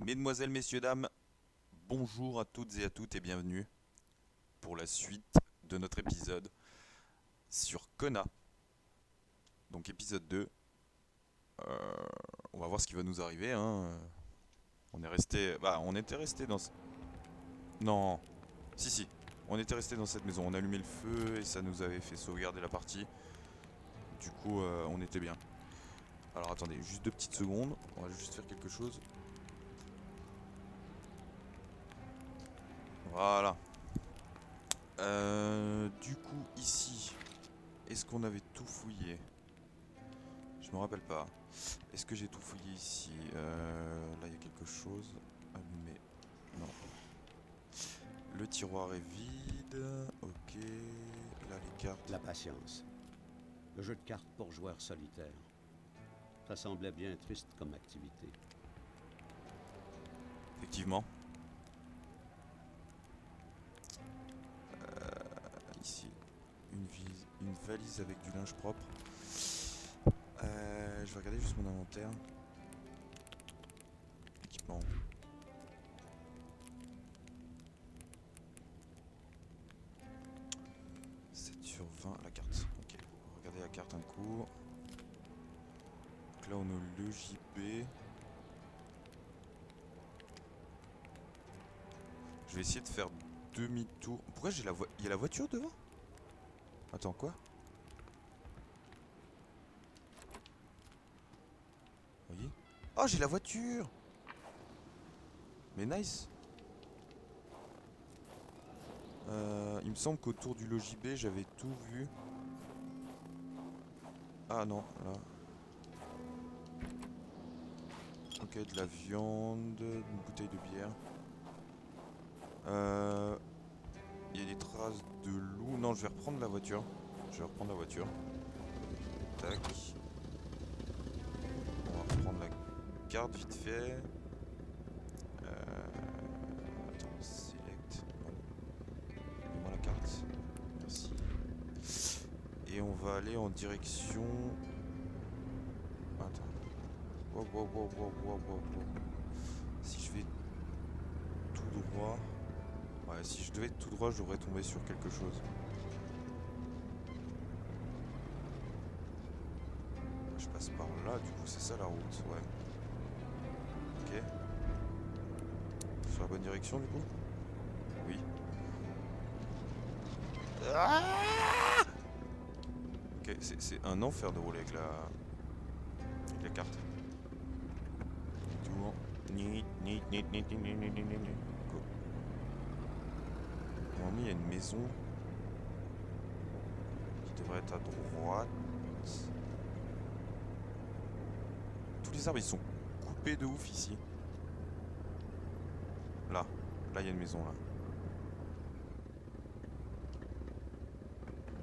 Mesdemoiselles, messieurs, dames, bonjour à toutes et à toutes et bienvenue pour la suite de notre épisode sur Kona. Donc épisode 2. On va voir ce qui va nous arriver. Hein. On est resté... Bah, on était resté dans... Non. Si, si. On était resté dans cette maison. On a allumé le feu et ça nous avait fait sauvegarder la partie. Du coup, on était bien. Alors attendez, juste 2 petites secondes. On va juste faire quelque chose. Voilà. Du coup, ici, est-ce qu'on avait tout fouillé? Je me rappelle pas. Est-ce que j'ai tout fouillé ici? Là, il y a quelque chose. Allumé. Non. Le tiroir est vide. Ok. Là, les cartes. La patience. Le jeu de cartes pour joueurs solitaires. Ça semblait bien triste comme activité. Effectivement. Ici, une valise avec du linge propre. Je vais regarder juste mon inventaire. Équipement. Sur 20 la carte. Ok, on va regarder la carte un coup. Donc là on a le JP. Je vais essayer de faire demi-tour. Pourquoi j'ai il y a la voiture devant? Attends, quoi? Oui. Oh, j'ai la voiture! Mais nice! Il me semble qu'autour du logis B, j'avais tout vu. Ah non, là. Ok, de la viande, une bouteille de bière. Il y a des traces de loup. Non, je vais reprendre la voiture. Je vais reprendre la voiture. Tac. On va reprendre la carte vite fait. Attends, select. Non. Donne-moi la carte. Merci. Et on va aller en direction... Attends. Wow, wow, wow, wow, wow, wow, wow. Si je vais tout droit... Ouais, si je devais être tout droit, je devrais tomber sur quelque chose. Je passe par là, du coup, c'est ça la route, ouais. Ok. Sur la bonne direction, du coup? Oui. Ah, ok, c'est un enfer de rouler avec la carte. Tour. Ni. Go. Normalement, il y a une maison qui devrait être à droite. Tous les arbres, ils sont coupés de ouf ici. Là. Là, il y a une maison, là.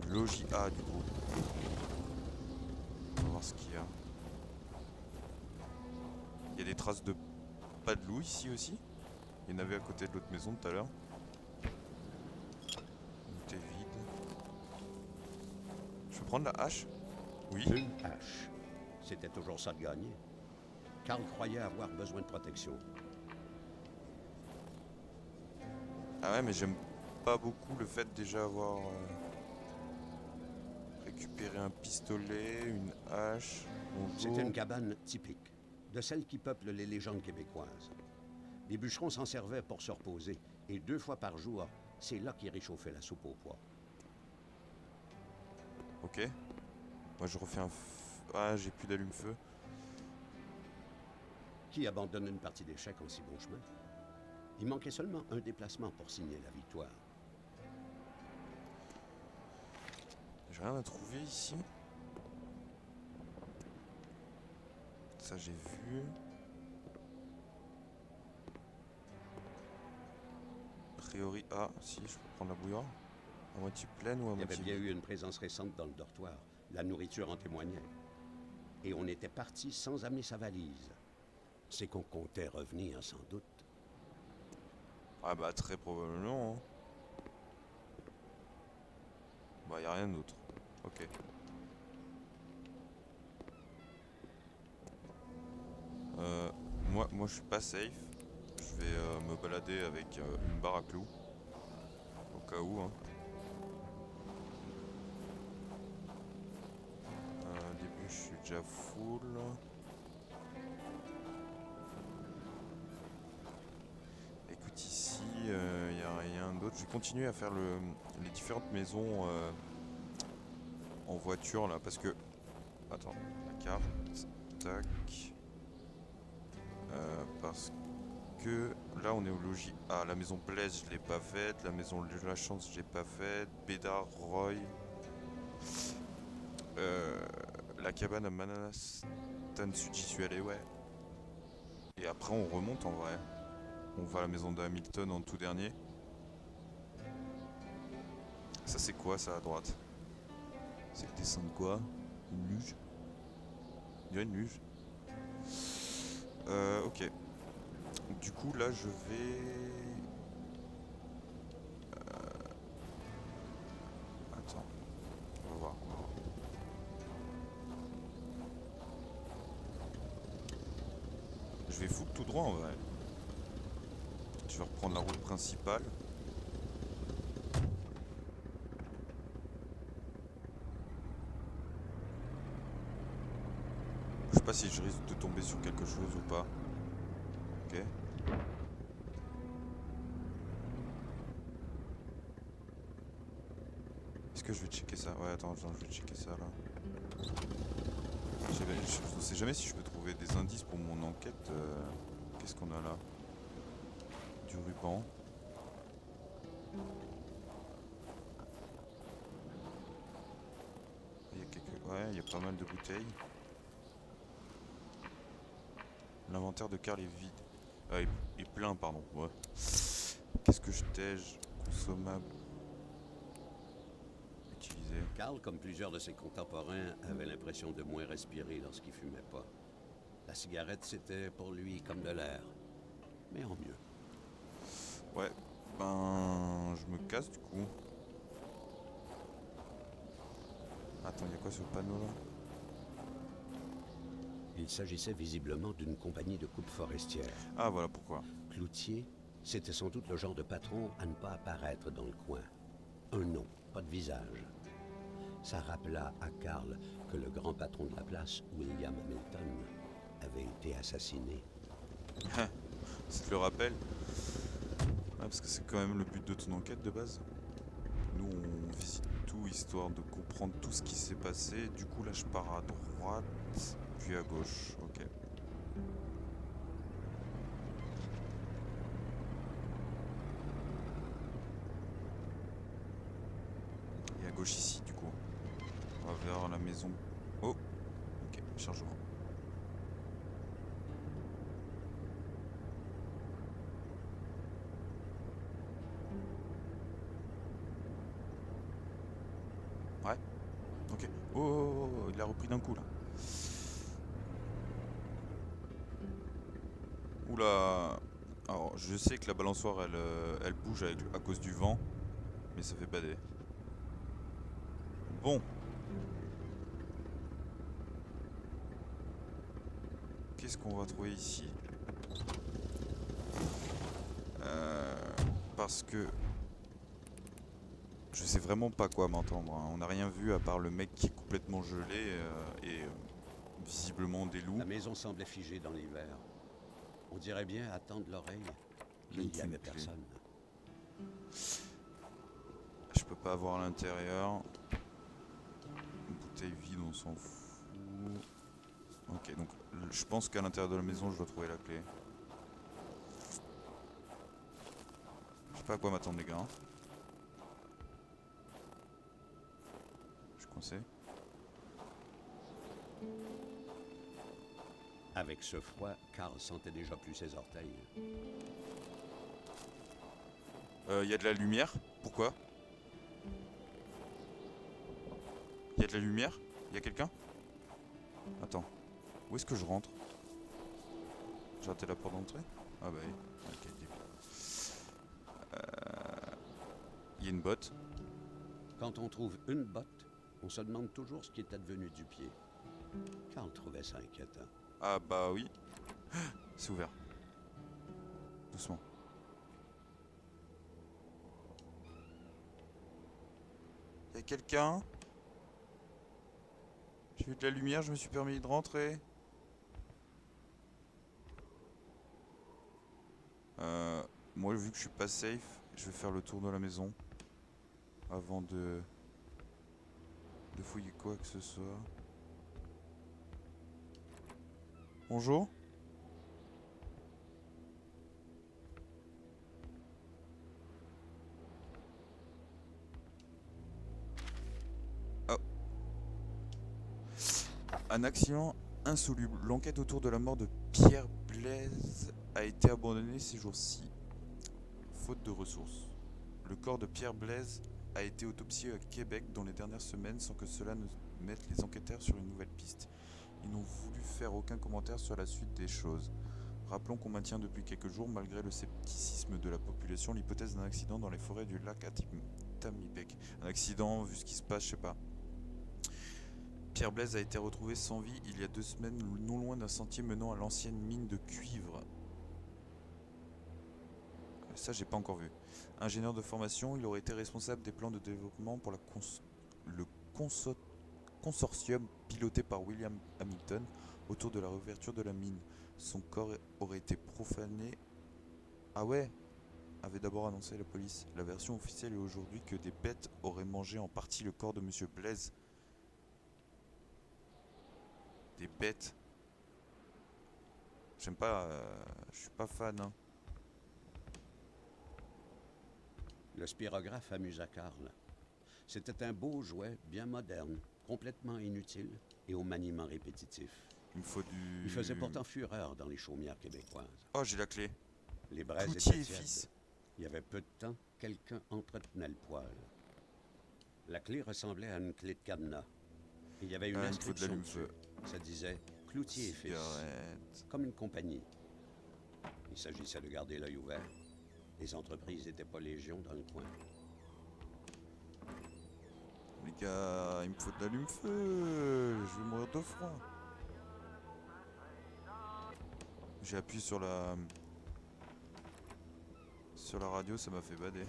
Logis A, du coup. On va voir ce qu'il y a. Il y a des traces de pas de loup ici aussi. Il y en avait à côté de l'autre maison tout à l'heure. Tout est vide. Je peux prendre la hache? Oui. Une hache. C'était toujours ça de gagner. Karl croyait avoir besoin de protection. Ah ouais, mais j'aime pas beaucoup le fait de déjà avoir récupéré un pistolet, une hache. C'était Bonjour. une cabane typique, de celles qui peuplent les légendes québécoises. Les bûcherons s'en servaient pour se reposer, et 2 fois par jour, c'est là qu'ils réchauffaient la soupe au pois. Ok. Moi je refais un... Ah, j'ai plus d'allume-feu. Qui abandonne une partie d'échecs en si bon chemin? Il manquait seulement un déplacement pour signer la victoire. J'ai rien à trouver ici. Ça j'ai vu. A priori... Ah, si, je peux prendre la bouilloire. À moitié pleine ou à Il y avait moitié bien vide? eu une présence récente dans le dortoir. La nourriture en témoignait. Et on était parti sans amener sa valise. C'est qu'on comptait revenir, sans doute. Ah bah très probablement. Hein. Bah y a rien d'autre. Ok. Moi je suis pas safe. je vais me balader avec une barre à clous. Au cas où. Hein. Début, je suis déjà full. Écoute, ici, il n'y a rien d'autre. Je vais continuer à faire les différentes maisons en voiture là parce que. Attends, la carte. Tac. Parce que là on est au logis. Ah, la maison Blaise je l'ai pas faite. La maison de la chance je l'ai pas faite. Bédard, Roy. La cabane à Manhattan Sud, j'y suis allé, ouais. Et après on remonte en vrai. On va à la maison de Hamilton en tout dernier. Ça c'est quoi ça à droite? C'est le dessin de quoi? Une luge? Il y a une luge. Ok. Du coup là je vais... Attends. On va voir. Je vais foutre tout droit en vrai. Je vais reprendre la route principale. Je sais pas si je risque de tomber sur quelque chose ou pas. Ok. Est-ce que je vais checker ça? Ouais, attends, je vais checker ça là. Je ne sais jamais si je peux trouver des indices pour mon enquête. Qu'est-ce qu'on a là? Du ruban. Il y a quelques... Ouais, il y a pas mal de bouteilles. L'inventaire de Karl est vide. Est plein, pardon. Ouais. Qu'est-ce que je tège? Consommable. Utilisé. Karl, comme plusieurs de ses contemporains, avait l'impression de moins respirer lorsqu'il fumait pas. La cigarette, c'était pour lui comme de l'air, mais en mieux. Ouais, ben... Je me casse du coup. Attends, il y a quoi sur le panneau là? Il s'agissait visiblement d'une compagnie de coupe forestière. Ah, voilà pourquoi. Cloutier, c'était sans doute le genre de patron à ne pas apparaître dans le coin. Un nom, pas de visage. Ça rappela à Karl que le grand patron de la place, William Hamilton, avait été assassiné. Ça te le rappelle? Ah, parce que c'est quand même le but de ton enquête de base. Nous, on visite tout histoire de comprendre tout ce qui s'est passé. Du coup, là, je pars à droite, puis à gauche. Ok. Et à gauche ici, du coup. On va vers la maison. Oh, ok, chargement. Ouais. Ok. Oh, il a repris d'un coup là. Oula. Alors, je sais que la balançoire elle bouge à cause du vent, mais ça fait bader. Bon. Qu'est-ce qu'on va trouver ici? Parce que je sais vraiment pas quoi m'entendre. Hein. On n'a rien vu à part le mec qui est complètement gelé et visiblement des loups. La maison semblait figée dans l'hiver. On dirait bien, à tendre l'oreille, qu'il n'y avait personne. Je peux pas avoir à l'intérieur. Une bouteille vide, on s'en fout. Ok, donc je pense qu'à l'intérieur de la maison, je dois trouver la clé. Je sais pas à quoi m'attendre, les gars. Hein. Je suis coincé. Avec ce froid, Karl sentait déjà plus ses orteils. Y a de la lumière. Pourquoi? Y a de la lumière? Y a quelqu'un? Attends. Où est-ce que je rentre? J'ai raté la porte d'entrée? Ah bah oui. Ok, y a une botte. Quand on trouve une botte, on se demande toujours ce qui est advenu du pied. Karl trouvait ça inquiétant. Ah bah oui. C'est ouvert. Doucement. Y'a quelqu'un? J'ai vu de la lumière, je me suis permis de rentrer. Moi, vu que je suis pas safe, je vais faire le tour de la maison avant de fouiller quoi que ce soit. Bonjour. Oh. Un accident insoluble. L'enquête autour de la mort de Pierre Blaise a été abandonnée ces jours-ci, faute de ressources. Le corps de Pierre Blaise a été autopsié à Québec dans les dernières semaines sans que cela ne mette les enquêteurs sur une nouvelle piste. Ils n'ont voulu faire aucun commentaire sur la suite des choses. Rappelons qu'on maintient depuis quelques jours, malgré le scepticisme de la population, l'hypothèse d'un accident dans les forêts du lac Tamipek. Un accident, vu ce qui se passe, je sais pas. Pierre Blaise a été retrouvé sans vie il y a 2 semaines, non loin d'un sentier menant à l'ancienne mine de cuivre. Ça, j'ai pas encore vu. Ingénieur de formation, il aurait été responsable des plans de développement pour le consortium piloté par William Hamilton autour de la réouverture de la mine. Son corps aurait été profané. Ah ouais, avait d'abord annoncé la police. La version officielle est aujourd'hui que des bêtes auraient mangé en partie le corps de Monsieur Blaise. Des bêtes. J'aime pas, je suis pas fan. Hein. Le spirographe amusa Karl. C'était un beau jouet, bien moderne, complètement inutile et au maniement répétitif. Il me faut du... Il faisait pourtant fureur dans les chaumières québécoises. Oh, j'ai la clé. Les braises Cloutier étaient et tièdes. fils. Il y avait peu de temps, quelqu'un entretenait le poêle. La clé ressemblait à une clé de cadenas. Il y avait une Il me faut de inscription l'allume-feu. dessus. Ça disait « Cloutier et fils Cigarette. » comme une compagnie. Il s'agissait de garder l'œil ouvert. Les entreprises n'étaient pas légion dans le coin. Les gars, il me faut de l'allume-feu. Je vais mourir de froid. J'ai appuyé sur la radio, ça m'a fait bader.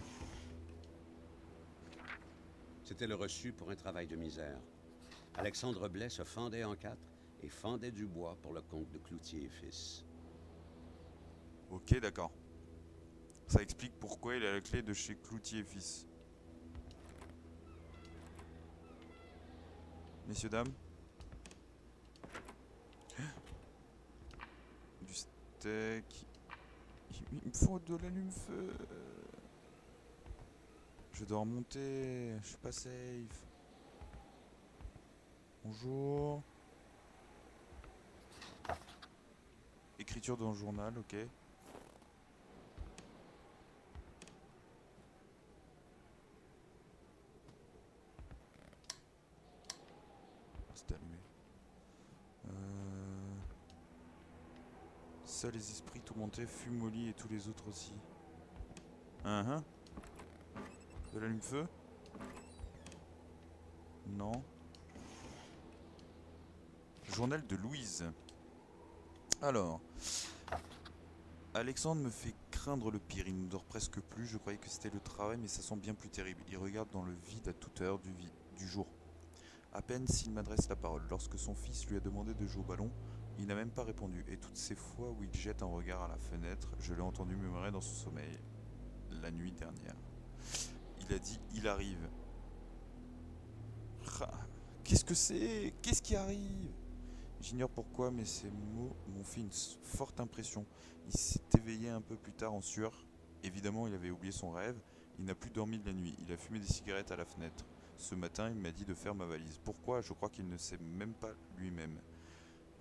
C'était le reçu pour un travail de misère. Alexandre Blais se fendait en 4 et fendait du bois pour le compte de Cloutier et fils. Ok, d'accord. Ça explique pourquoi il a la clé de chez Cloutier et fils. Messieurs, dames. Du steak. Il me faut de l'allume-feu. Je dois remonter. Je suis pas safe. Bonjour. Écriture dans le journal, ok. C'est allumé. Seuls les esprits tourmentés, fument au lit et tous les autres aussi. De l'allume-feu? Non. Journal de Louise. Alors. Alexandre me fait craindre le pire. Il ne dort presque plus. Je croyais que c'était le travail, mais ça sent bien plus terrible. Il regarde dans le vide à toute heure du jour. À peine s'il m'adresse la parole. Lorsque son fils lui a demandé de jouer au ballon, il n'a même pas répondu. Et toutes ces fois où il jette un regard à la fenêtre, je l'ai entendu murmurer dans son sommeil. La nuit dernière. Il a dit « Il arrive ». Qu'est-ce que c'est? Qu'est-ce qui arrive? J'ignore pourquoi, mais ces mots m'ont fait une forte impression. Il s'est éveillé un peu plus tard en sueur. Évidemment, il avait oublié son rêve. Il n'a plus dormi de la nuit. Il a fumé des cigarettes à la fenêtre. Ce matin, il m'a dit de faire ma valise. Pourquoi? Je crois qu'il ne sait même pas lui-même.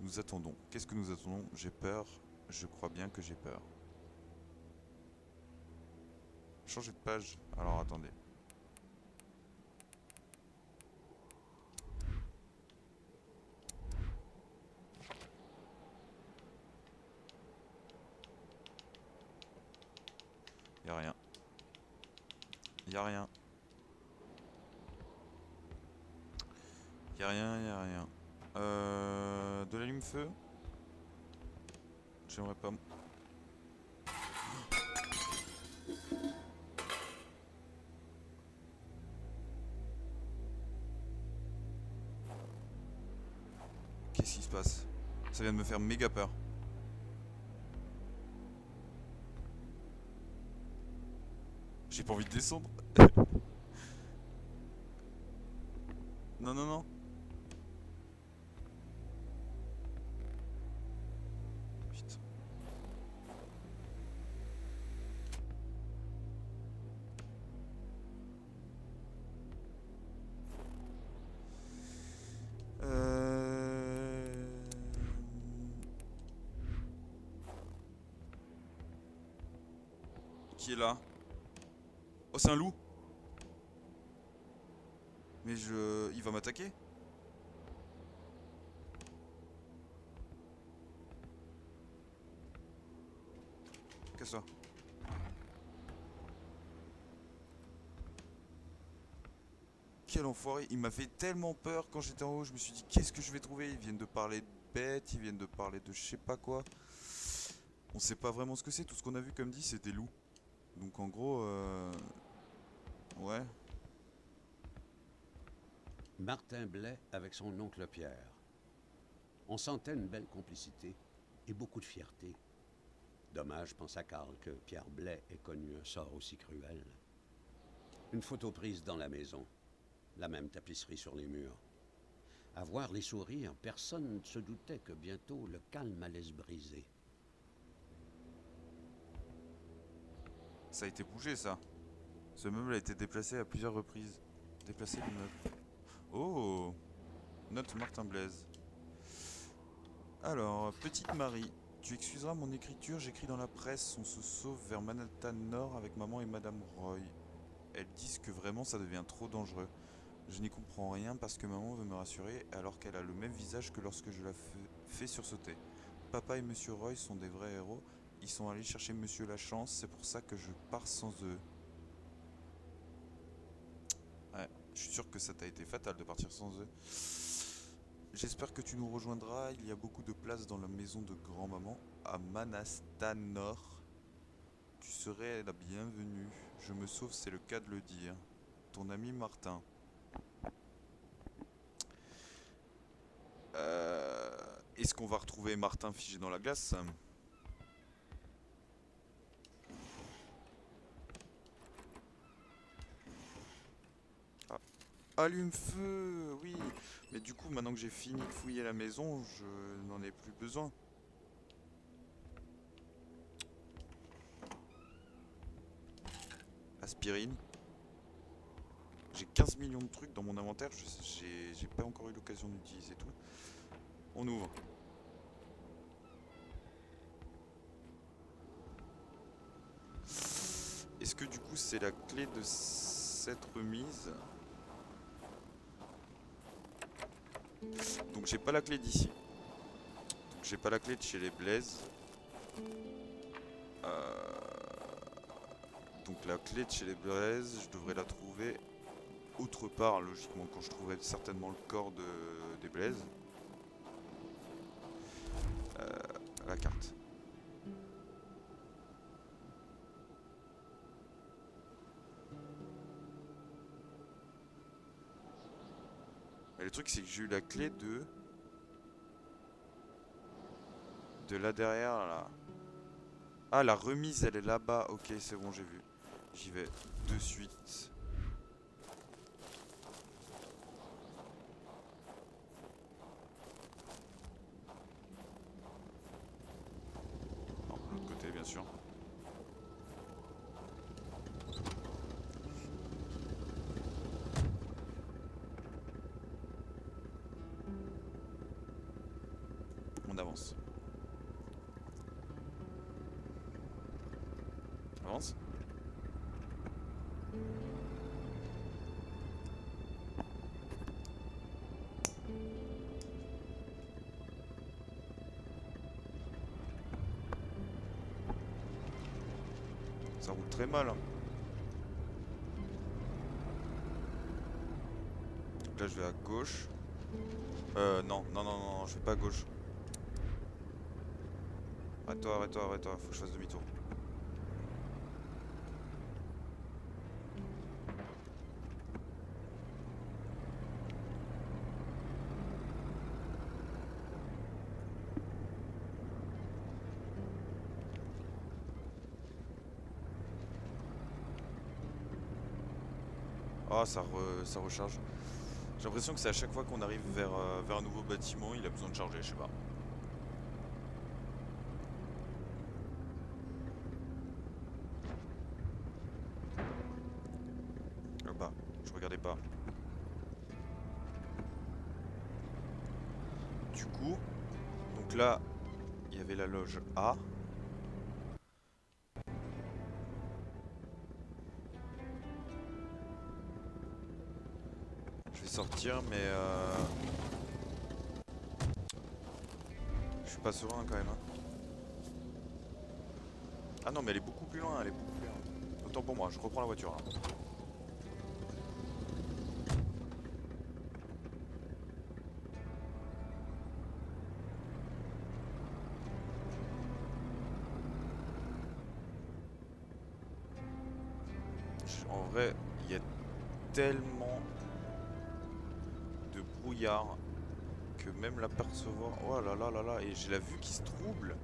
Nous attendons. Qu'est-ce que nous attendons? J'ai peur. Je crois bien que j'ai peur. Changer de page. Alors attendez. Y'a rien. Y'a rien. Y'a rien, y'a rien. De l'allume-feu? J'aimerais pas... Qu'est-ce qui se passe? Ça vient de me faire méga peur. J'ai pas envie de descendre. Non, non, non. Putain. Qui est là? Oh, c'est un loup. Mais il va m'attaquer? Qu'est-ce que ça? Quel enfoiré. Il m'a fait tellement peur quand j'étais en haut. Je me suis dit, qu'est-ce que je vais trouver? Ils viennent de parler de bêtes, ils viennent de parler de je sais pas quoi. On sait pas vraiment ce que c'est. Tout ce qu'on a vu, comme dit, c'est des loups. Donc en gros, ouais. Martin Blais avec son oncle Pierre. On sentait une belle complicité et beaucoup de fierté. Dommage, pensa Karl, que Pierre Blais ait connu un sort aussi cruel. Une photo prise dans la maison. La même tapisserie sur les murs. À voir les sourires, personne ne se doutait que bientôt le calme allait se briser. Ça a été bougé, ça. Ce meuble a été déplacé à plusieurs reprises. Déplacer le meuble. Oh! Note Martin Blaise. Alors, petite Marie, tu excuseras mon écriture, j'écris dans la presse, on se sauve vers Manhattan Nord avec maman et madame Roy. Elles disent que vraiment ça devient trop dangereux. Je n'y comprends rien parce que maman veut me rassurer alors qu'elle a le même visage que lorsque je la fais sursauter. Papa et monsieur Roy sont des vrais héros, ils sont allés chercher monsieur Lachance, c'est pour ça que je pars sans eux. Ouais, je suis sûr que ça t'a été fatal de partir sans eux. J'espère que tu nous rejoindras, il y a beaucoup de place dans la maison de grand-maman à Manhattan Nord. Tu serais la bienvenue, je me sauve, c'est le cas de le dire. Ton ami Martin. Est-ce qu'on va retrouver Martin figé dans la glace? Ah. Allume-feu, oui. Mais du coup, maintenant que j'ai fini de fouiller la maison, je n'en ai plus besoin. Aspirine. J'ai 15 millions de trucs dans mon inventaire, j'ai pas encore eu l'occasion d'utiliser tout. On ouvre. Est-ce que du coup c'est la clé de cette remise? Donc j'ai pas la clé d'ici. Donc j'ai pas la clé de chez les Blaise. Donc la clé de chez les Blaise, je devrais la trouver autre part, logiquement, quand je trouverai certainement le corps des Blaise. La carte. Mais le truc c'est que j'ai eu la clé de là derrière là. Ah, la remise elle est là-bas. Ok, c'est bon, j'ai vu. J'y vais de suite. Non, de l'autre côté bien sûr. On avance. Avance. Ça roule très mal. Hein. Donc là je vais à gauche. Non, non, non, non, je vais pas à gauche. Arrête-toi, arrête-toi, arrête-toi, faut que je fasse demi-tour. Ah, ça recharge. J'ai l'impression que c'est à chaque fois qu'on arrive vers un nouveau bâtiment, il a besoin de charger, je sais pas. Ah bah, je regardais pas. Du coup, donc là, il y avait la loge A. Je vais sortir, mais je suis pas serein quand même. Hein. Ah non, mais elle est beaucoup plus loin, elle est beaucoup plus loin. Autant pour moi, je reprends la voiture là. En vrai, il y a tellement de brouillard que même l'apercevoir. Oh là là là là, et j'ai la vue qui se trouble.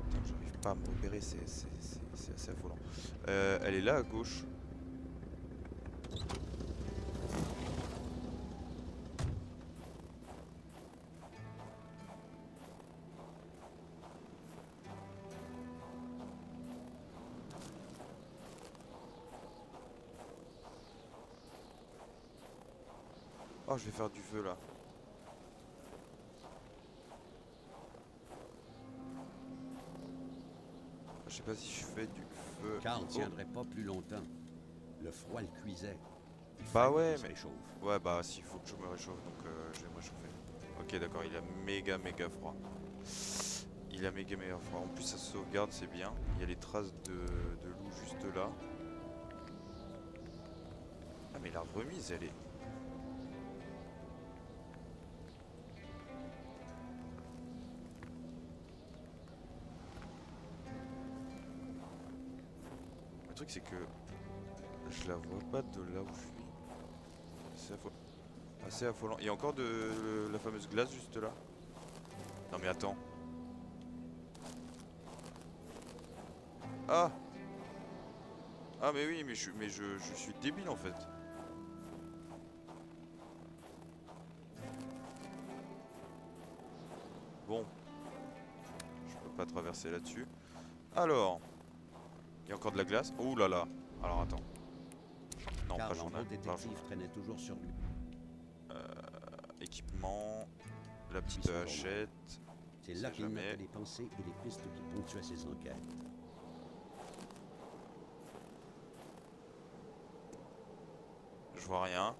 Putain, j'arrive pas à me repérer, c'est assez affolant. Elle est là à gauche. Oh, je vais faire du feu là. Je sais pas si je fais du feu. Karl Oh. tiendrait pas plus longtemps. Le froid le cuisait. Il Bah fallait ouais, qu'il se mais... réchauffe. Ouais, bah s'il faut que je me réchauffe, donc je vais me réchauffer. Ok, d'accord, il a méga froid. Il a méga froid. En plus, ça sauvegarde, c'est bien. Il y a les traces de loup juste là. Ah, mais la remise, elle est... Le truc, c'est que je la vois pas de là où je suis. C'est assez affolant. Il y a encore de la fameuse glace juste là. Non mais attends. Ah! Ah mais oui, mais je suis débile en fait. Bon, je peux pas traverser là-dessus. Alors, il y a encore de la glace. Ouh là là. Alors attends. Non, pas Karl, en journal. bon détective, traînait toujours sur lui. Équipement. La Puis petite son journal. hachette. C'est On là sait qu'il jamais. notait les pensées et les pistes qui ponctuaient ses enquêtes. Je vois rien.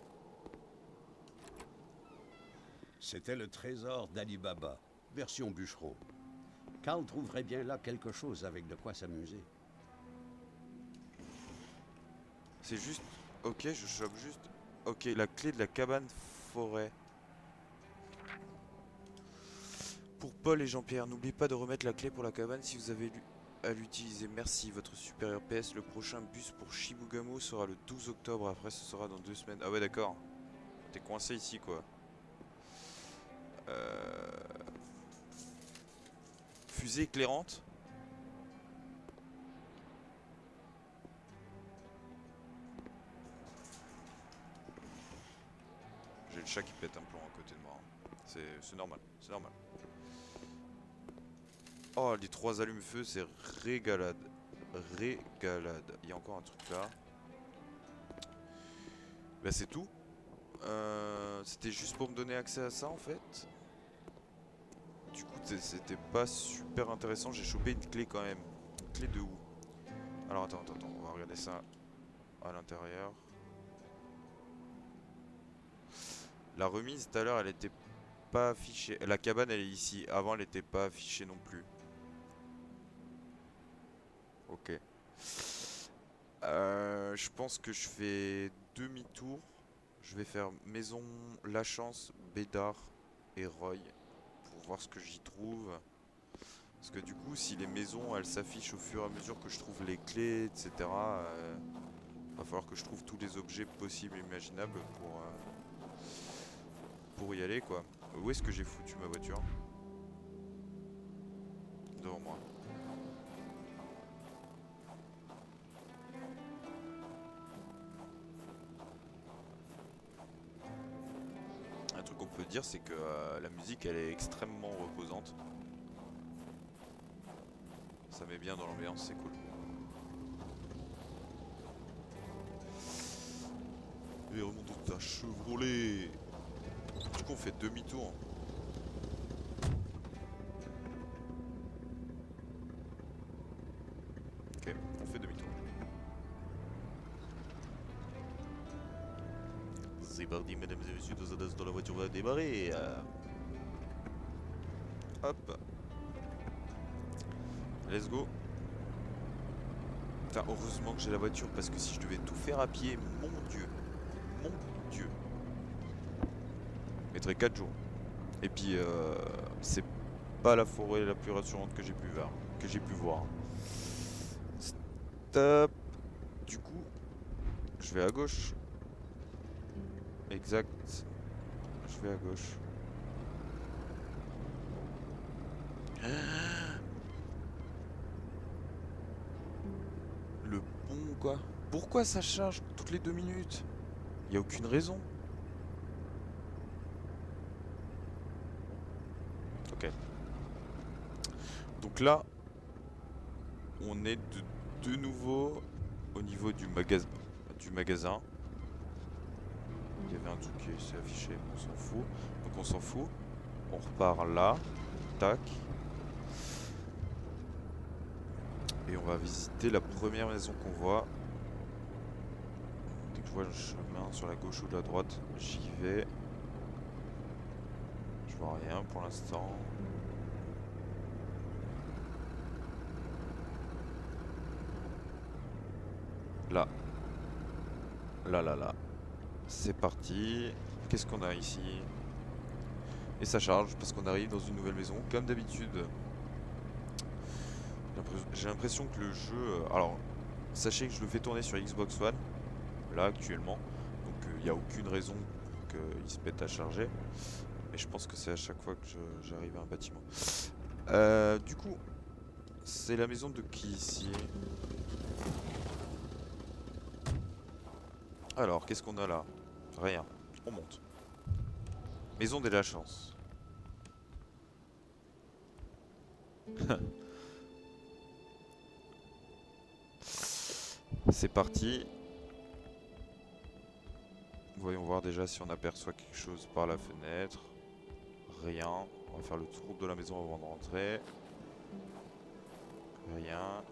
C'était le trésor d'Ali Baba, version bûcheron. Karl trouverait bien là quelque chose avec de quoi s'amuser. C'est juste... Ok, je chope juste... Ok, la clé de la cabane forêt. Pour Paul et Jean-Pierre, n'oubliez pas de remettre la clé pour la cabane si vous avez à l'utiliser. Merci, votre supérieur PS. Le prochain bus pour Shibugamo sera le 12 octobre. Après, ce sera dans 2 semaines. Ah ouais, d'accord. T'es coincé ici, quoi. Fusée éclairante. J'ai le chat qui pète un plomb à côté de moi. Hein. C'est normal, c'est normal. Oh, les 3 allumes-feu, c'est régalade. Régalade. Il y a encore un truc là. Bah c'est tout. C'était juste pour me donner accès à ça en fait. Du coup c'était pas super intéressant. J'ai chopé une clé quand même. Une clé de où? Alors attends, on va regarder ça à l'intérieur. La remise tout à l'heure elle était pas affichée. La cabane elle est ici. Avant elle était pas affichée non plus. Ok. Je pense que je fais demi-tour. Je vais faire Maison La Chance, Bédard et Roy pour voir ce que j'y trouve. Parce que du coup, si les maisons elles s'affichent au fur et à mesure que je trouve les clés, etc., va falloir que je trouve tous les objets possibles et imaginables pour y aller quoi. Où est-ce que j'ai foutu ma voiture? Devant moi. dire, c'est que la musique, elle est extrêmement reposante. Ça met bien dans l'ambiance, c'est cool. Et remonte dans ta Chevrolet. Du coup, on fait demi-tour. Ok, on fait demi-tour. C'est parti, mesdames et messieurs, dans la voiture va démarrer. Hop. Let's go. Putain, heureusement que j'ai la voiture, parce que si je devais tout faire à pied, mon Dieu. Mon Dieu. Je mettrais 4 jours. Et puis, c'est pas la forêt la plus rassurante que j'ai pu voir. Stop. Du coup, je vais à gauche. Exact. Je vais à gauche. Le pont, quoi. Pourquoi ça charge toutes les 2 minutes? Y a aucune raison. Ok. Donc là, on est de nouveau au niveau du magasin. Il y avait un truc qui s'est affiché, on s'en fout. Donc on s'en fout. On repart là. Tac. Et on va visiter la première maison qu'on voit. Dès que je vois le chemin sur la gauche ou la droite, j'y vais. Je vois rien pour l'instant. Là. Là. C'est parti. Qu'est-ce qu'on a ici? Et ça charge parce qu'on arrive dans une nouvelle maison comme d'habitude. J'ai l'impression que le jeu... alors, sachez que je le fais tourner sur Xbox One, là actuellement. Donc il n'y a aucune raison qu'il se pète à charger. Mais je pense que c'est à chaque fois que j'arrive à un bâtiment. Du coup, c'est la maison de qui ici? Alors, qu'est-ce qu'on a là? Rien. On monte. Maison de la chance. C'est parti. Voyons voir déjà si on aperçoit quelque chose par la fenêtre. Rien. On va faire le tour de la maison avant de rentrer. Rien.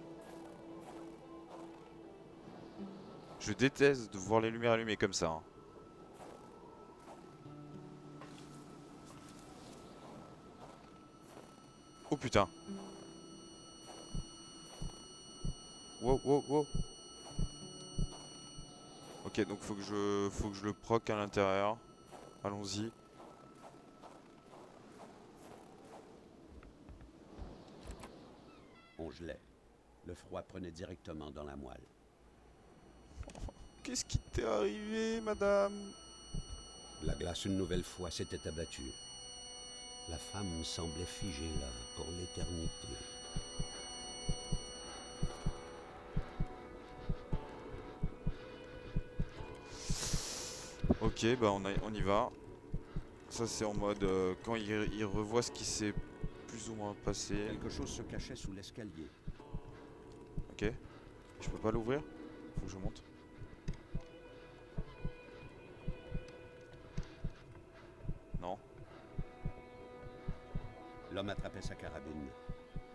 Je déteste de voir les lumières allumées comme ça. Hein. Oh putain. Wow. Ok, donc faut que je le proc à l'intérieur. Allons-y. On gelait. Le froid prenait directement dans la moelle. Qu'est-ce qui t'est arrivé, madame? La glace une nouvelle fois s'était abattue. La femme semblait figée là pour l'éternité. Ok, bah on y va. Ça c'est en mode quand il revoit ce qui s'est plus ou moins passé. Quelque chose se cachait sous l'escalier. Ok. Je peux pas l'ouvrir? Faut que je monte. Non. L'homme attrapait sa carabine.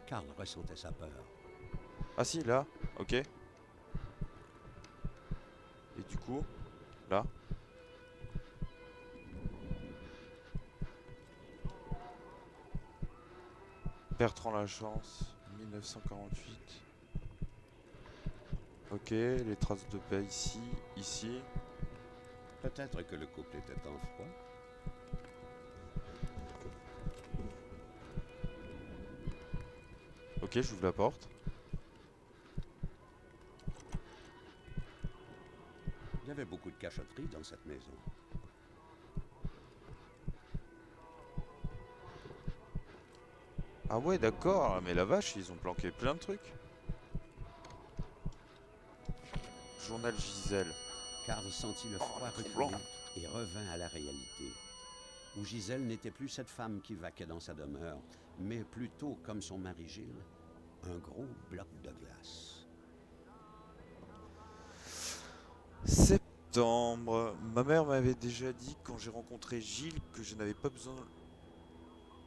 Karl ressentait sa peur. Ah si, là. Ok. Et du coup, là. Bertrand Lachance, 1948. Ok, les traces de paix ici. Peut-être que le couple était en froid. Ok, j'ouvre la porte. Il y avait beaucoup de cachotterie dans cette maison. Ah ouais, d'accord, mais la vache, ils ont planqué plein de trucs. Journal Gisèle. Karl sentit le froid l'écran blanc. reculer et revint à la réalité. où Gisèle n'était plus cette femme qui vaquait dans sa demeure, mais plutôt, comme son mari Gilles, un gros bloc de glace. Septembre. Ma mère m'avait déjà dit quand j'ai rencontré Gilles que je n'avais pas besoin...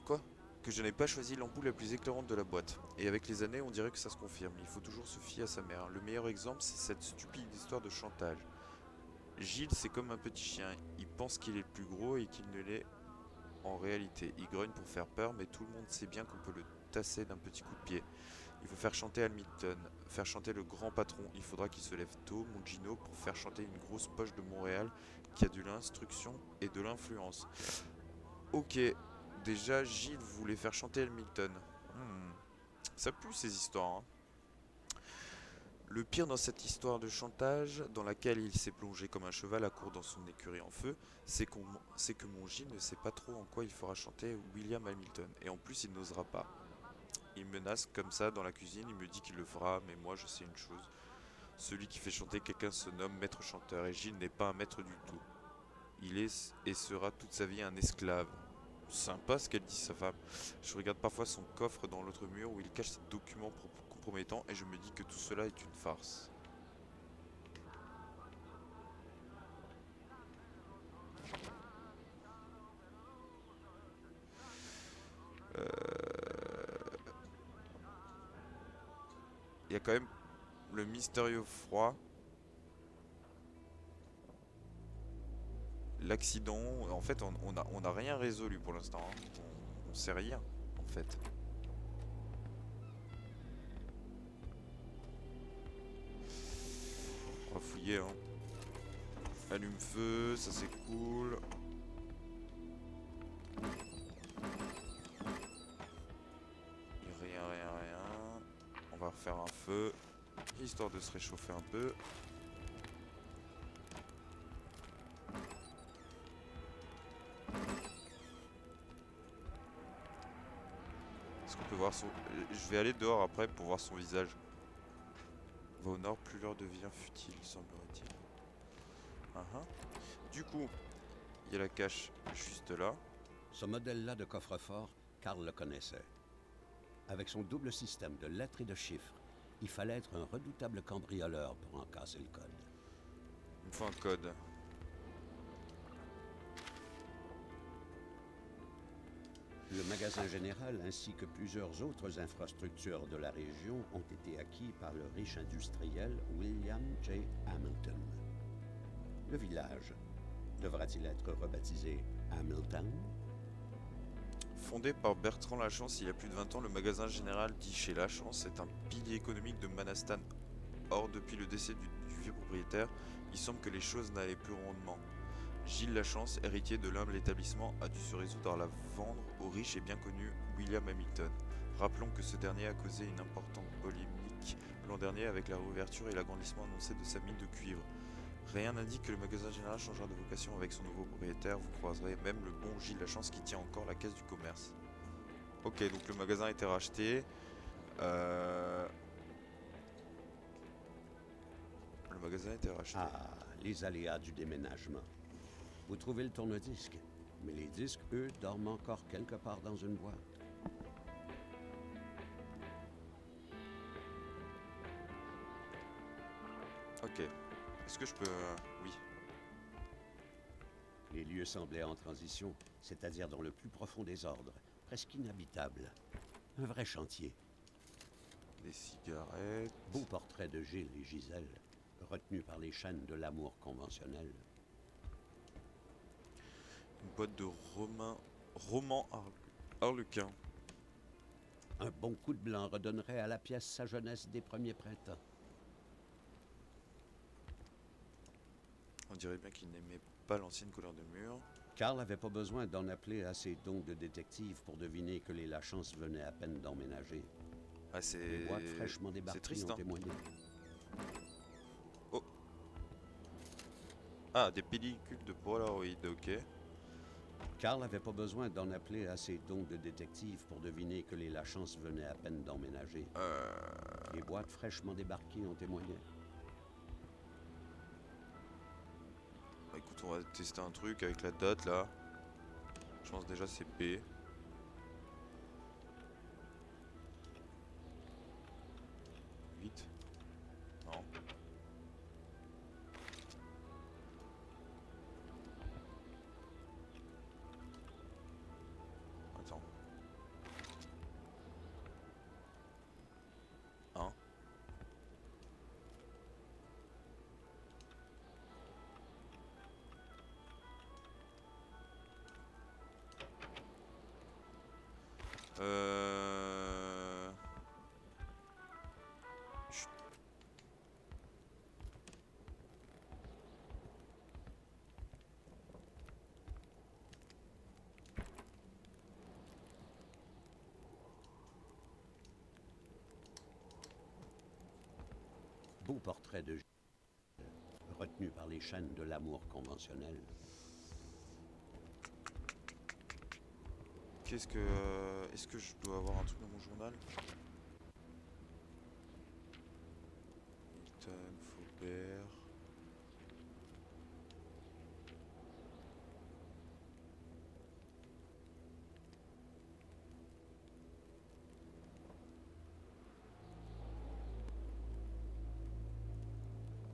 Quoi? Que je n'avais pas choisi l'ampoule la plus éclairante de la boîte. Et avec les années, on dirait que ça se confirme. Il faut toujours se fier à sa mère. Le meilleur exemple, c'est cette stupide histoire de chantage. Gilles, c'est comme un petit chien. Il pense qu'il est le plus gros et qu'il ne l'est en réalité. Il grogne pour faire peur, mais tout le monde sait bien qu'on peut le tasser d'un petit coup de pied. Il faut faire chanter Hamilton, faire chanter le grand patron. Il faudra qu'il se lève tôt, mon Gino, pour faire chanter une grosse poche de Montréal qui a de l'instruction et de l'influence. Ok, déjà Gilles voulait faire chanter Hamilton. Ça pue ces histoires, hein. Le pire dans cette histoire de chantage, dans laquelle il s'est plongé comme un cheval à court dans son écurie en feu, c'est que mon Gilles ne sait pas trop en quoi il fera chanter William Hamilton. Et en plus, il n'osera pas. Il menace comme ça dans la cuisine, il me dit qu'il le fera, mais moi je sais une chose. Celui qui fait chanter quelqu'un se nomme maître chanteur, et Gilles n'est pas un maître du tout. Il est et sera toute sa vie un esclave. Sympa ce qu'elle dit sa femme. Je regarde parfois son coffre dans l'autre mur où il cache ses documents compromettants et je me dis que tout cela est une farce. Il y a quand même le mystérieux froid. L'accident, en fait on a rien résolu pour l'instant, hein. On sait rien en fait. On va fouiller, hein. Allume-feu, ça c'est cool. Rien. On va refaire un feu, histoire de se réchauffer un peu. Est-ce qu'on peut voir son... Je vais aller dehors après pour voir son visage. Va au nord, plus l'heure devient futile, semblerait-il. Du coup, il y a la cache juste là. Ce modèle-là de coffre-fort, Karl le connaissait. Avec son double système de lettres et de chiffres, il fallait être un redoutable cambrioleur pour en casser le code. Il me faut un code. Le magasin général ainsi que plusieurs autres infrastructures de la région ont été acquis par le riche industriel William J. Hamilton. Le village devra-t-il être rebaptisé Hamilton? Fondé par Bertrand Lachance il y a plus de 20 ans, le magasin général dit chez Lachance est un pilier économique de Manastan. Or, depuis le décès du vieux propriétaire, il semble que les choses n'allaient plus rondement. Gilles Lachance, héritier de l'humble établissement, a dû se résoudre à la vendre au riche et bien connu William Hamilton. Rappelons que ce dernier a causé une importante polémique l'an dernier avec la réouverture et l'agrandissement annoncé de sa mine de cuivre. Rien n'indique que le magasin général changera de vocation avec son nouveau propriétaire. Vous croiserez même le bon Gilles Lachance qui tient encore la caisse du commerce. Ok, donc le magasin a été racheté. Le magasin a été racheté. Ah, les aléas du déménagement. Vous trouvez le tourne-disque, mais les disques, eux, dorment encore quelque part dans une boîte. Ok. Est-ce que je peux... Oui. Les lieux semblaient en transition, c'est-à-dire dans le plus profond désordre, presque inhabitable. Un vrai chantier. Des cigarettes... Beau portrait de Gilles et Gisèle, retenus par les chaînes de l'amour conventionnel. Une boîte de romans harlequins. Un bon coup de blanc redonnerait à la pièce sa jeunesse des premiers printemps. On dirait bien qu'il n'aimait pas l'ancienne couleur de mur. Karl n'avait pas besoin d'en appeler à ses dons de détective pour deviner que les Lachance venaient à peine d'emménager. Ah, c'est... Les boîtes fraîchement C'est débarquées triste, ont hein. témoigné. Oh. Ah, des pellicules de Polaroid, ok. Karl n'avait pas besoin d'en appeler à ses dons de détective pour deviner que les Lachance venaient à peine d'emménager. Les boîtes fraîchement débarquées ont témoigné. Bah, écoute, on va tester un truc avec la date là. Je pense déjà c'est B. Vite. Non. Attends. 1. Chut. Beau portrait de retenu par les chaînes de l'amour conventionnel. Qu'est-ce que... Est-ce que je dois avoir un truc dans mon journal? Milton, Faubert...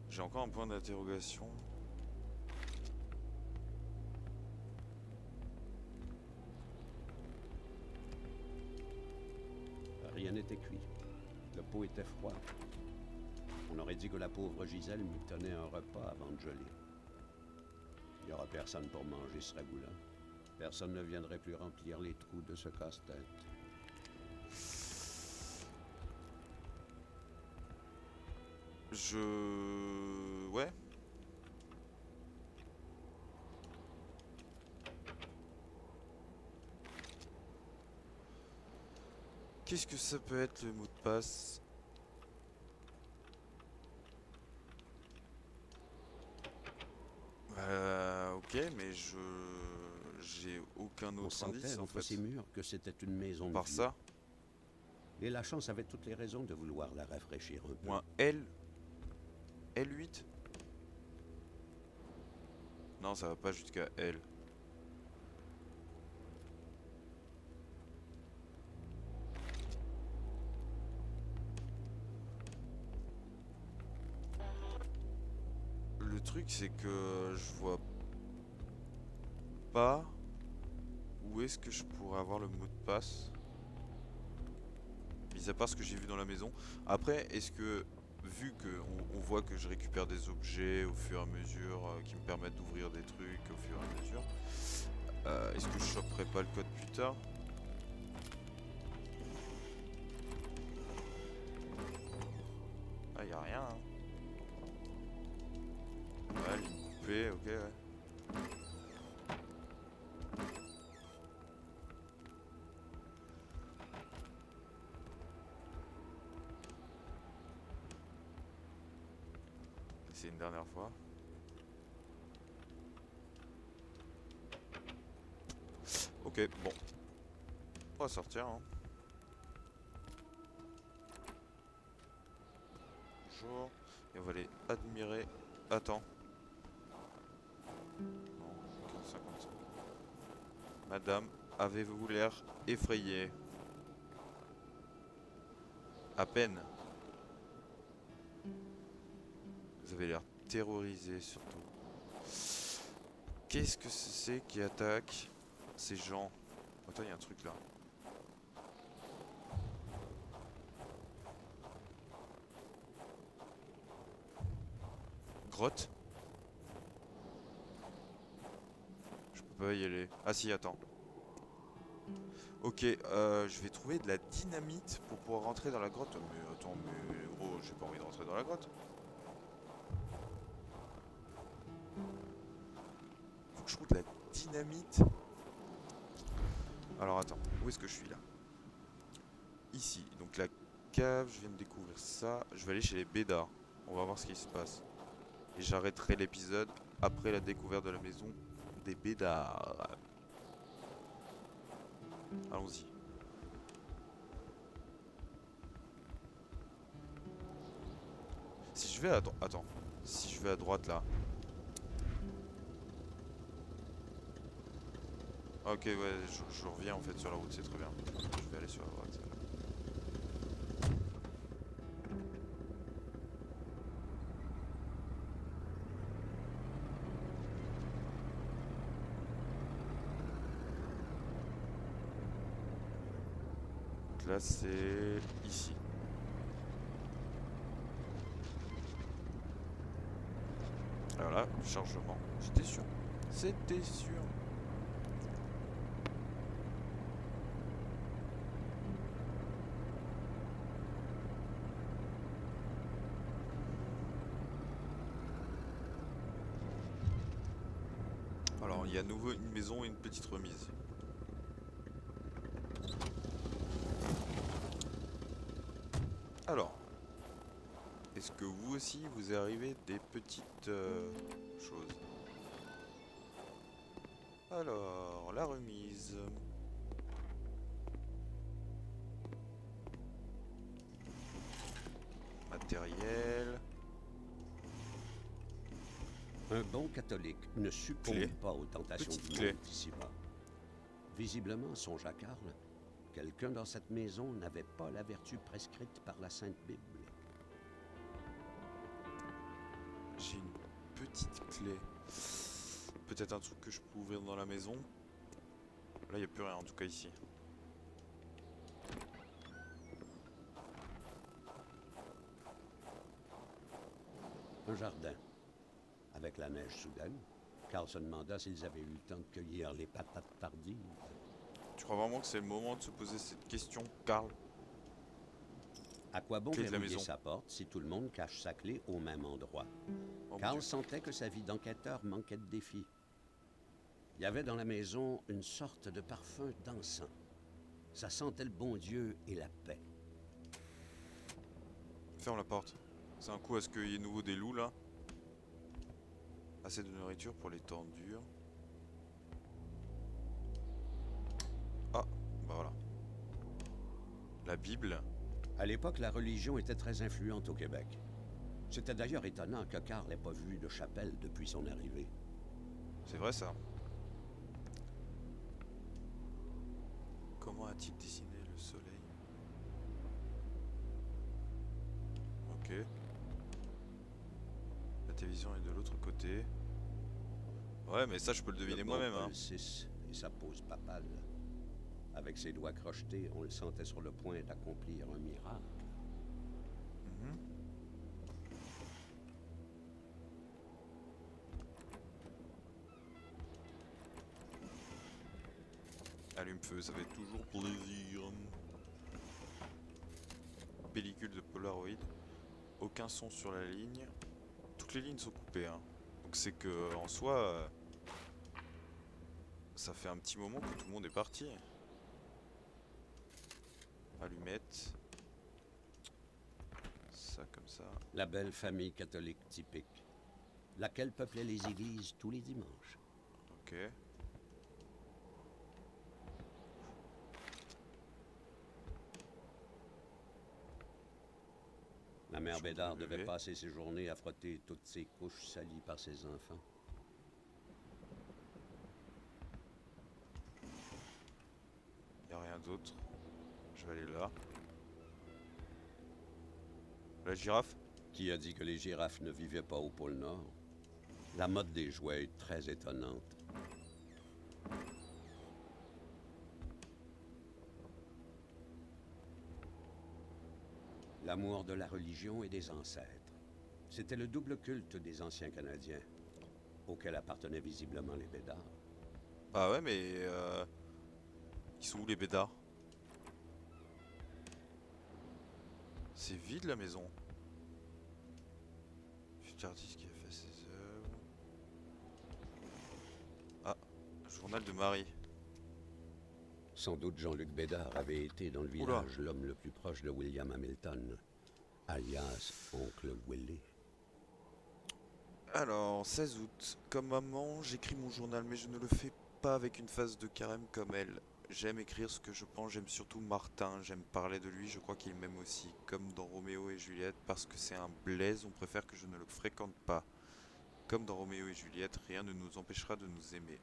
J'ai encore un point d'interrogation. Rien n'était cuit. Le pot était froid. On aurait dit que la pauvre Gisèle moutonait un repas avant de geler. Il n'y aura personne pour manger ce ragoût-là. Personne ne viendrait plus remplir les trous de ce casse-tête. Ouais. Qu'est-ce que ça peut être le mot de passe? Ok, mais j'ai aucun On autre sentait indice en entre fait. ces murs que c'était une maison Par de vie. ça, Et la chance avait toutes les raisons de vouloir la rafraîchir un peu. ou un L. L8? Non, ça va pas jusqu'à L. Le truc c'est que je vois pas où est-ce que je pourrais avoir le mot de passe. Mis à part ce que j'ai vu dans la maison. Après, est-ce que, vu que on voit que je récupère des objets au fur et à mesure qui me permettent d'ouvrir des trucs au fur et à mesure, est-ce que je choperai pas le code plus tard? Ah, y a rien, hein. Ouais, ligne coupée, ok, ouais. C'est une dernière fois. Ok, bon. On va sortir, hein. Bonjour. Et on va aller admirer. Attends. Non, 15,55. Madame, avez-vous l'air effrayée? À peine. Vous avez l'air terrorisé surtout. Qu'est-ce que c'est qui attaque ces gens? Attends, il y a un truc là. Grotte? Je peux pas y aller. Ah si, attends. Ok, je vais trouver de la dynamite pour pouvoir rentrer dans la grotte. Mais attends, mais gros, j'ai pas envie de rentrer dans la grotte. Faut que je trouve de la dynamite. Alors attends, où est-ce que je suis là? Ici, donc la cave, je viens de découvrir ça. Je vais aller chez les Bédards. On va voir ce qui se passe. Et j'arrêterai l'épisode après la découverte de la maison des Bédards. Allons-y. Si je vais à... Attends. Si je vais à droite là. Ok, ouais, je reviens en fait sur la route, c'est très bien. Je vais aller sur la droite. Donc là, c'est ici. Alors là, chargement. C'était sûr. C'était sûr. Alors, il y a à nouveau une maison et une petite remise. Alors, est-ce que vous aussi, vous est arrivé des petites choses? Alors, la remise. Matériel. Un bon catholique ne succombe Clé. pas aux tentations Petite du clé. monde d'ici-bas. Visiblement, songe à Karl, quelqu'un dans cette maison n'avait pas la vertu prescrite par la Sainte Bible. J'ai une petite clé. Peut-être un truc que je peux ouvrir dans la maison. Là, il n'y a plus rien, en tout cas ici. Un jardin. Avec la neige soudaine, Karl se demanda s'ils avaient eu le temps de cueillir les patates tardives. Tu crois vraiment que c'est le moment de se poser cette question, Karl? À quoi bon Clé de la verrouiller maison. sa porte si tout le monde cache sa clé au même endroit? Oh mon Karl Dieu. sentait que sa vie d'enquêteur manquait de défis. Il y avait dans la maison une sorte de parfum d'encens. Ça sentait le bon Dieu et la paix. Ferme la porte. C'est un coup à ce qu'il y ait nouveau des loups là. Assez de nourriture pour les temps durs. Ah, bah voilà. La Bible. À l'époque, la religion était très influente au Québec. C'était d'ailleurs étonnant que Karl n'ait pas vu de chapelle depuis son arrivée. C'est vrai ça. Comment a-t-il dessiné le soleil? Ok. La télévision est de l'autre côté. Ouais, mais ça je peux le deviner Le bon moi-même. Hein. Paul VI et sa pose papale. Avec ses doigts crochetés, on le sentait sur le point d'accomplir un miracle. Mhm. Allume-feu, ça fait toujours plaisir. Pellicule de Polaroid. Aucun son sur la ligne. Toutes les lignes sont coupées. Hein. Donc c'est que en soi, ça fait un petit moment que tout le monde est parti. Allumette. Ça comme ça. La belle famille catholique typique, laquelle peuplait les églises tous les dimanches. Ok. La mère Je Bédard vais me devait lever. passer ses journées à frotter toutes ses couches salies par ses enfants. Y a rien d'autre. Je vais aller là. La girafe. Qui a dit que les girafes ne vivaient pas au pôle Nord? La mode des jouets est très étonnante. L'amour de la religion et des ancêtres. C'était le double culte des anciens Canadiens, auquel appartenaient visiblement les Bédards. Bah ouais, mais ils sont où les bédards? C'est vide la maison. Futur artiste qui a fait ses œuvres. Ah, journal de Marie. Sans doute Jean-Luc Bédard avait été dans le Oula. village l'homme le plus proche de William Hamilton, alias Oncle Willie. Alors, 16 août. Comme maman, j'écris mon journal, mais je ne le fais pas avec une face de carême comme elle. J'aime écrire ce que je pense, j'aime surtout Martin, j'aime parler de lui, je crois qu'il m'aime aussi. Comme dans Roméo et Juliette, parce que c'est un blaise, on préfère que je ne le fréquente pas. Comme dans Roméo et Juliette, rien ne nous empêchera de nous aimer.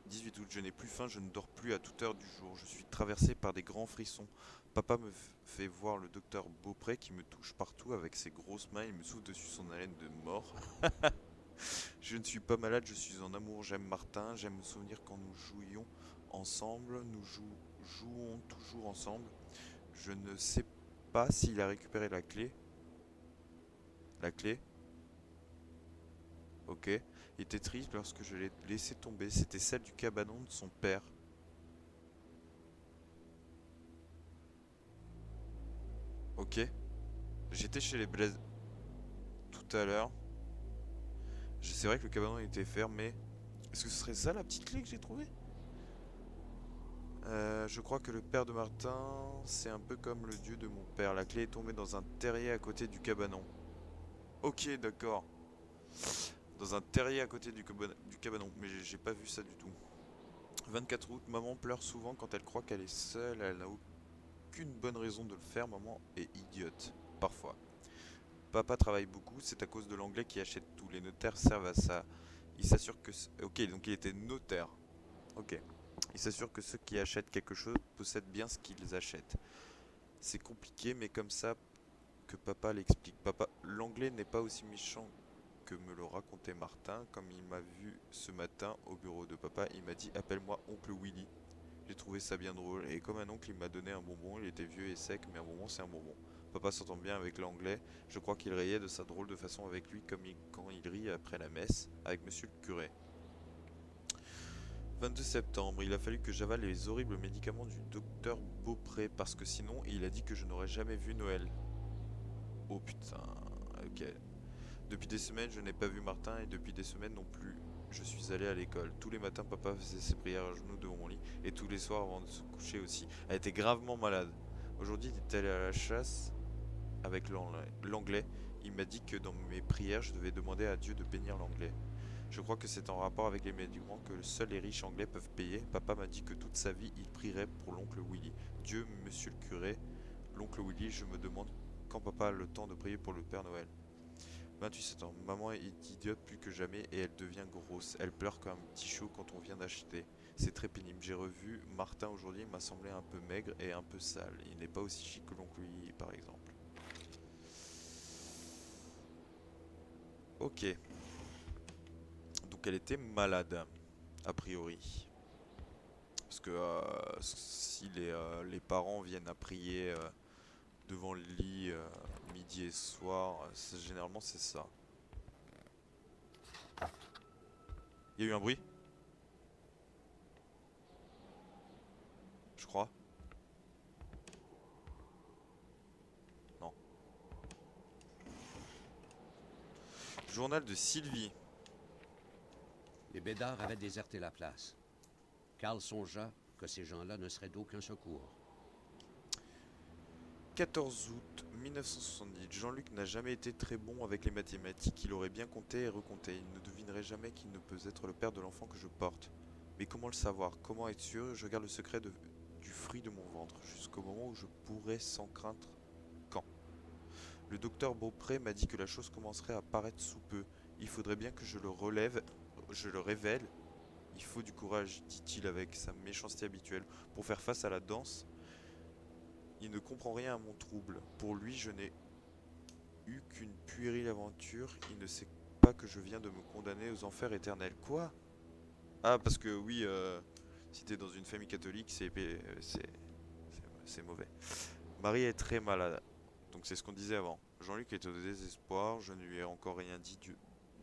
18 août, je n'ai plus faim, je ne dors plus à toute heure du jour. Je suis traversé par des grands frissons. Papa me fait voir le docteur Beaupré qui me touche partout avec ses grosses mains. Il me souffle dessus son haleine de mort. Je ne suis pas malade, je suis en amour. J'aime Martin, j'aime me souvenir quand nous jouions ensemble. Nous jouons toujours ensemble. Je ne sais pas s'il a récupéré la clé. La clé. Ok. Il était triste lorsque je l'ai laissé tomber. C'était celle du cabanon de son père. Ok. J'étais chez les Blaise tout à l'heure. C'est vrai que le cabanon était fermé. Est-ce que ce serait ça la petite clé que j'ai trouvée? Je crois que le père de Martin, c'est un peu comme le dieu de mon père. La clé est tombée dans un terrier à côté du cabanon. Ok, d'accord. Dans un terrier à côté du cabanon. Mais j'ai pas vu ça du tout. 24 août, maman pleure souvent quand elle croit qu'elle est seule. Elle n'a aucune bonne raison de le faire. Maman est idiote. Parfois. Papa travaille beaucoup. C'est à cause de l'anglais qui achète tout. Les notaires servent à ça. Il s'assure que... Ok, donc il était notaire. Ok. Il s'assure que ceux qui achètent quelque chose possèdent bien ce qu'ils achètent. C'est compliqué, mais comme ça que papa l'explique. Papa, l'anglais n'est pas aussi méchant que me le racontait Martin. Comme il m'a vu ce matin au bureau de papa, il m'a dit appelle-moi oncle Willy. J'ai trouvé ça bien drôle. Et comme un oncle, il m'a donné un bonbon. Il était vieux et sec, mais un bonbon, c'est un bonbon. Papa s'entend bien avec l'anglais. Je crois qu'il riait de sa drôle de façon avec lui, comme quand il rit après la messe avec monsieur le curé. 22 septembre, il a fallu que j'avale les horribles médicaments du docteur Beaupré parce que sinon il a dit que je n'aurais jamais vu Noël. Oh putain, ok. Depuis des semaines, je n'ai pas vu Martin et depuis des semaines non plus. Je suis allé à l'école. Tous les matins, papa faisait ses prières à genoux devant mon lit et tous les soirs avant de se coucher aussi. Elle était gravement malade. Aujourd'hui, il est allé à la chasse avec l'anglais. Il m'a dit que dans mes prières, je devais demander à Dieu de bénir l'anglais. Je crois que c'est en rapport avec les médicaments que seuls les riches anglais peuvent payer. Papa m'a dit que toute sa vie, il prierait pour l'oncle Willy. Dieu, monsieur le curé, l'oncle Willy, je me demande quand papa a le temps de prier pour le Père Noël. 28 ans. Maman est idiote plus que jamais et elle devient grosse. Elle pleure comme un petit chou quand on vient d'acheter. C'est très pénible. J'ai revu Martin aujourd'hui, il m'a semblé un peu maigre et un peu sale. Il n'est pas aussi chic que l'oncle Willy, par exemple. Ok. Donc elle était malade, a priori. Parce que si les parents viennent à prier devant le lit midi et soir, généralement c'est ça. Il y a eu un bruit? Je crois. Non. Journal de Sylvie. Les Bédards avaient déserté la place. Karl songea que ces gens-là ne seraient d'aucun secours. 14 août 1970. Jean-Luc n'a jamais été très bon avec les mathématiques. Il aurait bien compté et recompté. Il ne devinerait jamais qu'il ne peut être le père de l'enfant que je porte. Mais comment le savoir? Comment être sûr? Je garde le secret du fruit de mon ventre jusqu'au moment où je pourrai sans craindre. Quand? Le docteur Beaupré m'a dit que la chose commencerait à paraître sous peu. Il faudrait bien que je le révèle. Il faut du courage, dit-il avec sa méchanceté habituelle, pour faire face à la danse. Il ne comprend rien à mon trouble. Pour lui, je n'ai eu qu'une puérile aventure. Il ne sait pas que je viens de me condamner aux enfers éternels. Quoi? Ah, parce que oui, si t'es dans une famille catholique, c'est mauvais. Marie est très malade. Donc c'est ce qu'on disait avant. Jean-Luc est au désespoir. Je ne lui ai encore rien dit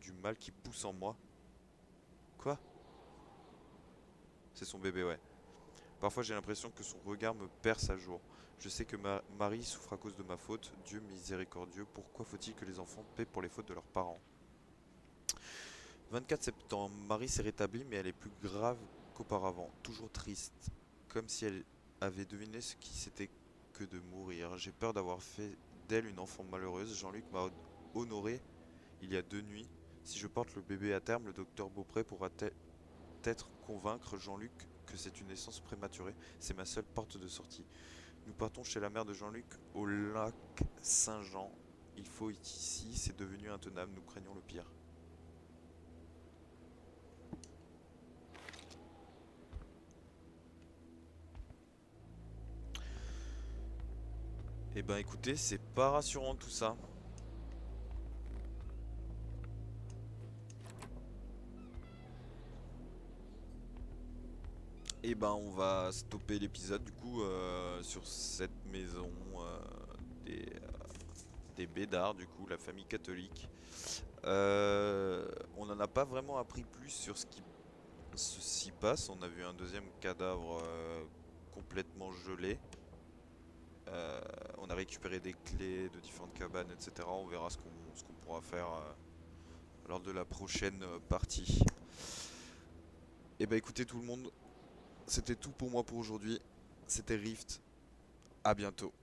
du mal qui pousse en moi. Quoi? C'est son bébé, ouais. Parfois j'ai l'impression que son regard me perce à jour. Je sais que Marie souffre à cause de ma faute. Dieu miséricordieux, pourquoi faut-il que les enfants paient pour les fautes de leurs parents? 24 septembre, Marie s'est rétablie mais elle est plus grave qu'auparavant, toujours triste, comme si elle avait deviné ce qui c'était que de mourir. J'ai peur d'avoir fait d'elle une enfant malheureuse. Jean-Luc m'a honoré il y a 2 nuits. Si je porte le bébé à terme, le docteur Beaupré pourra peut-être convaincre Jean-Luc que c'est une naissance prématurée. C'est ma seule porte de sortie. Nous partons chez la mère de Jean-Luc au lac Saint-Jean. Il faut être ici, c'est devenu intenable, nous craignons le pire. Eh ben écoutez, c'est pas rassurant tout ça. Et ben on va stopper l'épisode du coup sur cette maison des, des Bédards, du coup la famille catholique. On n'en a pas vraiment appris plus sur ce qui s'y passe. On a vu un deuxième cadavre complètement gelé. On a récupéré des clés de différentes cabanes, etc. On verra ce qu'on pourra faire lors de la prochaine partie. Et bah écoutez tout le monde, c'était tout pour moi pour aujourd'hui. C'était Rift. À bientôt.